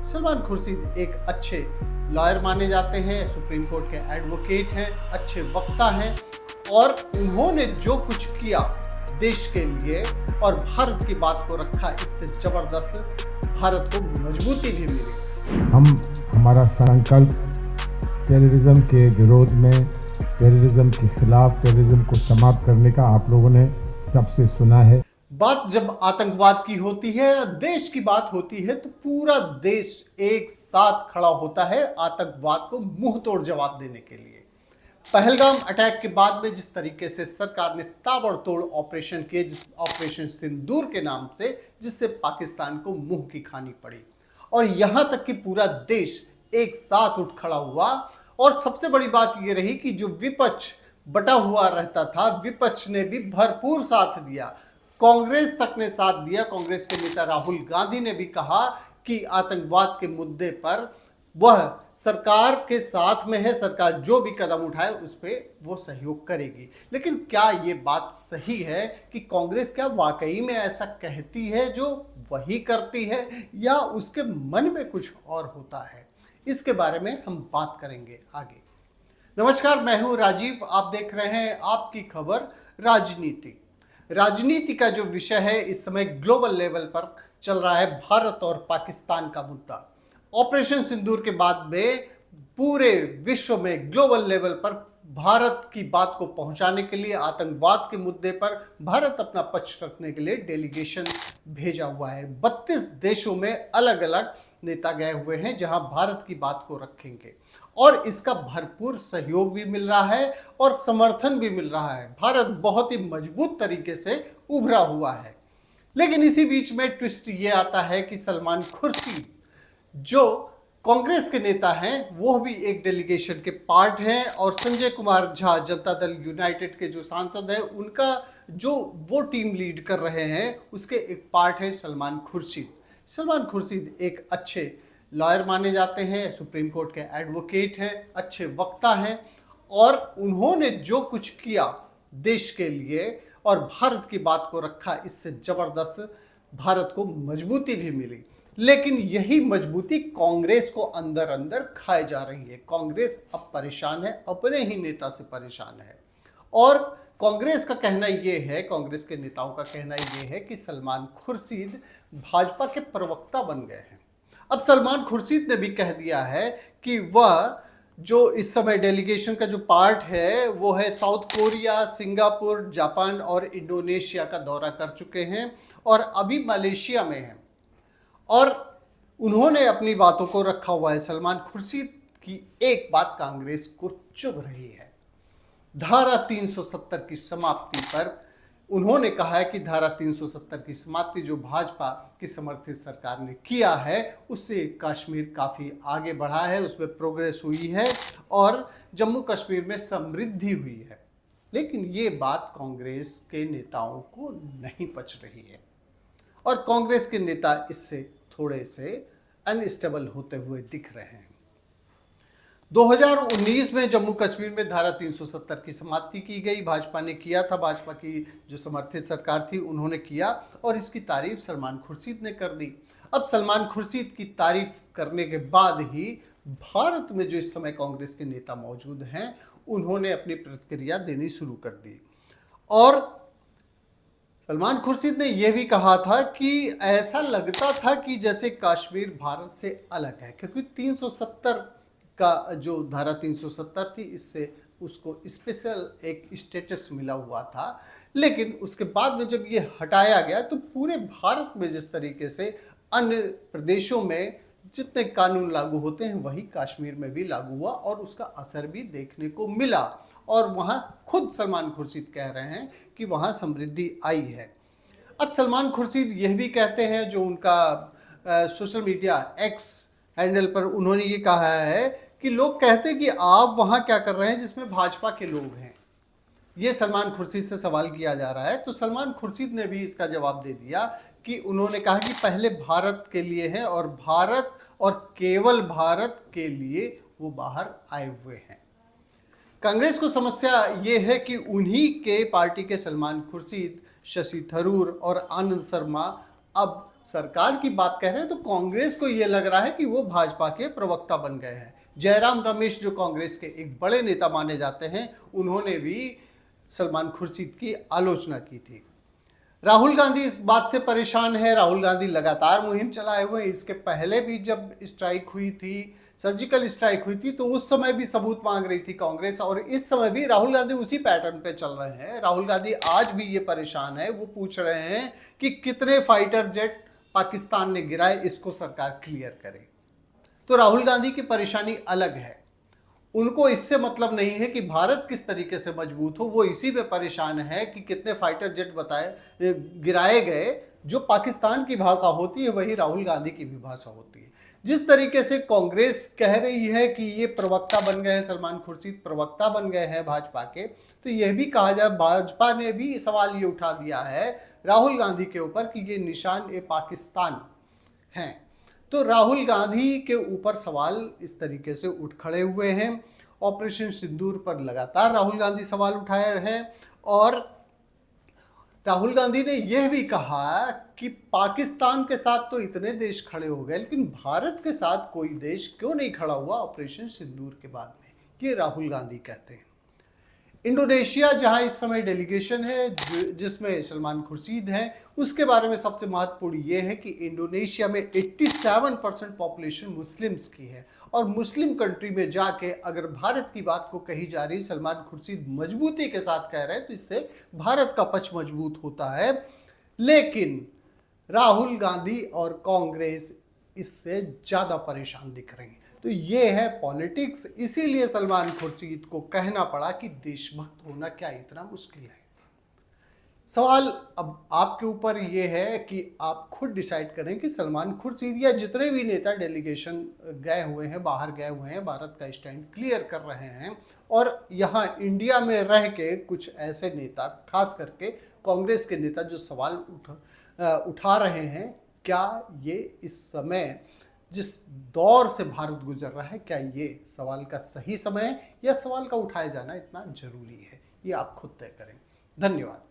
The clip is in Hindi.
सलमान खुर्शीद एक अच्छे लॉयर माने जाते हैं, सुप्रीम कोर्ट के एडवोकेट हैं, अच्छे वक्ता हैं और उन्होंने जो कुछ किया देश के लिए और भारत की बात को रखा, इससे जबरदस्त भारत को मजबूती भी मिली। हमारा संकल्प टेररिज्म के विरोध में, टेररिज्म के खिलाफ, टेररिज्म को समाप्त करने का आप लोगों ने सबसे सुना है। बात जब आतंकवाद की होती है, देश की बात होती है, तो पूरा देश एक साथ खड़ा होता है आतंकवाद को मुंह तोड़ जवाब देने के लिए। पहलगाम अटैक के बाद में जिस तरीके से सरकार ने ताबड़तोड़ ऑपरेशन किए, जिस ऑपरेशन सिंदूर के नाम से, जिससे पाकिस्तान को मुंह की खानी पड़ी और यहां तक कि पूरा देश एक साथ उठ खड़ा हुआ। और सबसे बड़ी बात यह रही कि जो विपक्ष बटा हुआ रहता था, विपक्ष ने भी भरपूर साथ दिया, कांग्रेस तक ने साथ दिया। कांग्रेस के नेता राहुल गांधी ने भी कहा कि आतंकवाद के मुद्दे पर वह सरकार के साथ में है, सरकार जो भी कदम उठाए उस पर वो सहयोग करेगी। लेकिन क्या ये बात सही है कि कांग्रेस क्या वाकई में ऐसा कहती है जो वही करती है, या उसके मन में कुछ और होता है? इसके बारे में हम बात करेंगे आगे। नमस्कार, मैं हूं राजीव, आप देख रहे हैं आपकी खबर राजनीति। राजनीति का जो विषय है इस समय ग्लोबल लेवल पर चल रहा है, भारत और पाकिस्तान का मुद्दा। ऑपरेशन सिंदूर के बाद में पूरे विश्व में ग्लोबल लेवल पर भारत की बात को पहुंचाने के लिए, आतंकवाद के मुद्दे पर भारत अपना पक्ष रखने के लिए डेलीगेशन भेजा हुआ है। 32 देशों में अलग अलग नेता गए हुए हैं जहां भारत की बात को रखेंगे और इसका भरपूर सहयोग भी मिल रहा है और समर्थन भी मिल रहा है। भारत बहुत ही मजबूत तरीके से उभरा हुआ है। लेकिन इसी बीच में ट्विस्ट ये आता है कि सलमान खुर्शीद जो कांग्रेस के नेता हैं वो भी एक डेलीगेशन के पार्ट हैं और संजय कुमार झा जनता दल यूनाइटेड के जो सांसद हैं उनका जो वो टीम लीड कर रहे हैं उसके एक पार्ट है सलमान खुर्शीद। सलमान खुर्शीद एक अच्छे लॉयर माने जाते हैं, सुप्रीम कोर्ट के एडवोकेट हैं, अच्छे वक्ता हैं और उन्होंने जो कुछ किया देश के लिए और भारत की बात को रखा, इससे जबरदस्त भारत को मजबूती भी मिली। लेकिन यही मजबूती कांग्रेस को अंदर अंदर खाए जा रही है। कांग्रेस अब परेशान है, अपने ही नेता से परेशान है और कांग्रेस का कहना यह है, कांग्रेस के नेताओं का कहना यह है कि सलमान खुर्शीद भाजपा के प्रवक्ता बन गए हैं। अब सलमान खुर्शीद ने भी कह दिया है कि वह जो इस समय डेलीगेशन का जो पार्ट है वो है साउथ कोरिया, सिंगापुर, जापान और इंडोनेशिया का दौरा कर चुके हैं और अभी मलेशिया में हैं और उन्होंने अपनी बातों को रखा हुआ है। सलमान खुर्शीद की एक बात कांग्रेस को चुभ रही है, धारा 370 की समाप्ति पर उन्होंने कहा है कि धारा 370 की समाप्ति जो भाजपा की समर्थित सरकार ने किया है उससे कश्मीर काफ़ी आगे बढ़ा है, उसमें प्रोग्रेस हुई है और जम्मू कश्मीर में समृद्धि हुई है। लेकिन ये बात कांग्रेस के नेताओं को नहीं पच रही है और कांग्रेस के नेता इससे थोड़े से अनस्टेबल होते हुए दिख रहे हैं। 2019 में जम्मू कश्मीर में धारा 370 की समाप्ति की गई, भाजपा ने किया था, भाजपा की जो समर्थित सरकार थी उन्होंने किया और इसकी तारीफ सलमान खुर्शीद ने कर दी। अब सलमान खुर्शीद की तारीफ करने के बाद ही भारत में जो इस समय कांग्रेस के नेता मौजूद हैं उन्होंने अपनी प्रतिक्रिया देनी शुरू कर दी और सलमान खुर्शीद ने यह भी कहा था कि ऐसा लगता था कि जैसे कश्मीर भारत से अलग है, क्योंकि 370 का जो धारा 370 थी इससे उसको स्पेशल एक स्टेटस मिला हुआ था। लेकिन उसके बाद में जब ये हटाया गया तो पूरे भारत में जिस तरीके से अन्य प्रदेशों में जितने कानून लागू होते हैं वही कश्मीर में भी लागू हुआ और उसका असर भी देखने को मिला और वहाँ खुद सलमान खुर्शीद कह रहे हैं कि वहाँ समृद्धि आई है। अब सलमान खुर्शीद यह भी कहते हैं, जो उनका सोशल मीडिया एक्स हैंडल पर उन्होंने ये कहा है कि लोग कहते हैं कि आप वहाँ क्या कर रहे हैं जिसमें भाजपा के लोग हैं। ये सलमान खुर्शीद से सवाल किया जा रहा है तो सलमान खुर्शीद ने भी इसका जवाब दे दिया कि उन्होंने कहा कि पहले भारत के लिए है और भारत और केवल भारत के लिए वो बाहर आए हुए हैं। कांग्रेस को समस्या ये है कि उन्हीं के पार्टी के सलमान खुर्शीद, शशि थरूर और आनंद शर्मा अब सरकार की बात कह रहे हैं तो कांग्रेस को यह लग रहा है कि वो भाजपा के प्रवक्ता बन गए हैं। जयराम रमेश जो कांग्रेस के एक बड़े नेता माने जाते हैं, उन्होंने भी सलमान खुर्शीद की आलोचना की थी। राहुल गांधी इस बात से परेशान है। राहुल गांधी लगातार मुहिम चलाए हुए हैं। इसके पहले भी जब स्ट्राइक हुई थी, सर्जिकल स्ट्राइक हुई थी, तो उस समय भी सबूत मांग रही थी कांग्रेस, और इस समय भी राहुल गांधी उसी पैटर्न पे चल रहे हैं। राहुल गांधी आज भी ये परेशान है। वो पूछ रहे हैं कि कितने फाइटर जेट पाकिस्तान ने गिराए, इसको सरकार क्लियर करे। तो राहुल गांधी की परेशानी अलग है। उनको इससे मतलब नहीं है कि भारत किस तरीके से मजबूत हो। वो इसी पे परेशान है कि कितने फाइटर जेट गिराए गए। जो पाकिस्तान की भाषा होती है वही राहुल गांधी की भी भाषा होती है। जिस तरीके से कांग्रेस कह रही है कि ये प्रवक्ता बन गए हैं, सलमान खुर्शीद प्रवक्ता बन गए हैं भाजपा के, तो यह भी कहा जाए भाजपा ने भी सवाल ये उठा दिया है राहुल गांधी के ऊपर कि ये निशान ए पाकिस्तान हैं। तो राहुल गांधी के ऊपर सवाल इस तरीके से उठ खड़े हुए हैं। ऑपरेशन सिंदूर पर लगातार राहुल गांधी सवाल उठाए रहे हैं, और राहुल गांधी ने यह भी कहा कि पाकिस्तान के साथ तो इतने देश खड़े हो गए, लेकिन भारत के साथ कोई देश क्यों नहीं खड़ा हुआ ऑपरेशन सिंदूर के बाद में, ये राहुल गांधी कहते हैं। इंडोनेशिया जहां इस समय डेलीगेशन है जिसमें सलमान खुर्शीद हैं, उसके बारे में सबसे महत्वपूर्ण ये है कि इंडोनेशिया में 87% पॉपुलेशन मुस्लिम्स की है, और मुस्लिम कंट्री में जाके अगर भारत की बात को कही जा रही, सलमान खुर्शीद मजबूती के साथ कह रहे हैं, तो इससे भारत का पक्ष मजबूत होता है। लेकिन राहुल गांधी और कांग्रेस इससे ज़्यादा परेशान दिख रही हैं। तो ये है पॉलिटिक्स। इसीलिए सलमान खुर्शीद को कहना पड़ा कि देशभक्त होना क्या इतना मुश्किल है। सवाल अब आपके ऊपर ये है कि आप खुद डिसाइड करें कि सलमान खुर्शीद या जितने भी नेता डेलीगेशन गए हुए हैं, बाहर गए हुए हैं, भारत का स्टैंड क्लियर कर रहे हैं, और यहाँ इंडिया में रह के कुछ ऐसे नेता, खास करके कांग्रेस के नेता जो सवाल उठा रहे हैं, क्या ये इस समय जिस दौर से भारत गुजर रहा है, क्या ये सवाल का सही समय है, या सवाल का उठाया जाना इतना जरूरी है, ये आप खुद तय करें। धन्यवाद।